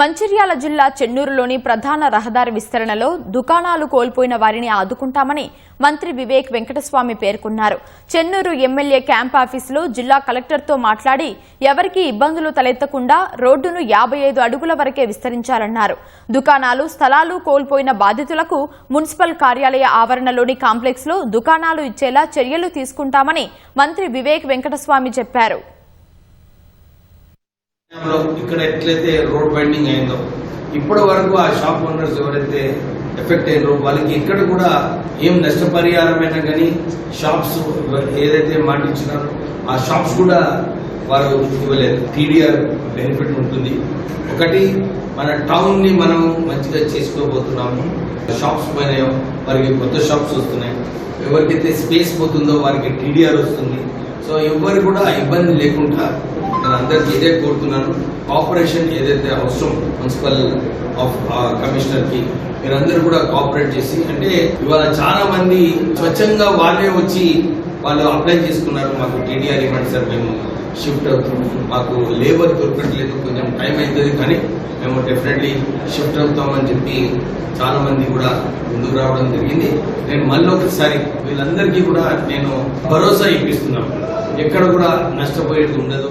మంచిర్యాల జిల్లా చెన్నూరులోని ప్రధాన రహదారి విస్తరణలో దుకాణాలు కోల్పోయిన వారిని ఆదుకుంటామని మంత్రి వివేక్ వెంకటస్వామి పేర్కొన్నారు. చెన్నూరు ఎమ్మెల్యే క్యాంప్ ఆఫీసులో జిల్లా కలెక్టర్తో మాట్లాడి ఎవరికీ ఇబ్బందులు తలెత్తకుండా రోడ్డును 55 అడుగుల వరకే విస్తరించాలన్నారు. దుకాణాలు, స్థలాలు కోల్పోయిన బాధితులకు మున్సిపల్ కార్యాలయ ఆవరణలోని కాంప్లెక్స్ లో దుకాణాలు ఇచ్చేలా చర్యలు తీసుకుంటామని మంత్రి వివేక్ వెంకటస్వామి చెప్పారు. ఇక్కడ ఎట్లయితే రోడ్ బైండింగ్ అయిందో ఇప్పటి వరకు ఆ షాప్ ఓనర్స్ ఎవరైతే ఎఫెక్ట్ అయ్యారో వాళ్ళకి ఇక్కడ కూడా ఏం నష్టపరిహారమైనా కానీ షాప్స్ ఏదైతే మాటిచ్చినారో ఆ షాప్స్ కూడా వారు ఇవ్వలేదు. టీడీఆర్ బెనిఫిట్ ఉంటుంది. ఒకటి మన టౌన్ ని మనం మంచిగా చేసుకోబోతున్నాము. షాప్స్ పోయినాయో వారికి కొత్త షాప్స్ వస్తున్నాయి. ఎవరికైతే స్పేస్ పోతుందో వారికి టీడీఆర్ వస్తుంది. సో ఎవరు కూడా ఇబ్బంది లేకుండా నేను అందరికీ ఇదే కోరుతున్నాను. కోఆపరేషన్ ఏదైతే అవసరం మున్సిపల్ కమిషనర్ కి మీరందరూ కూడా కోఆపరేట్ చేసి, అంటే ఇవాళ చాలా మంది స్వచ్ఛంగా వాళ్ళే వచ్చి వాళ్ళు అప్లై చేసుకున్నారు. మాకు టీడీఆర్ ఇవ్వండి సార్, మేము షిఫ్ట్ అవుతున్నాం, మాకు లేబర్ దొరకట్లేదు, కొంచెం టైం అవుతుంది, కానీ మేము డెఫినెట్లీ షిఫ్ట్ అవుతామని చెప్పి చాలా మంది కూడా ముందుకు రావడం జరిగింది. నేను మళ్ళీ ఒకసారి వీళ్ళందరికీ కూడా నేను భరోసా ఇప్పిస్తున్నాను, ఎక్కడ కూడా నష్టపోయేది ఉండదు.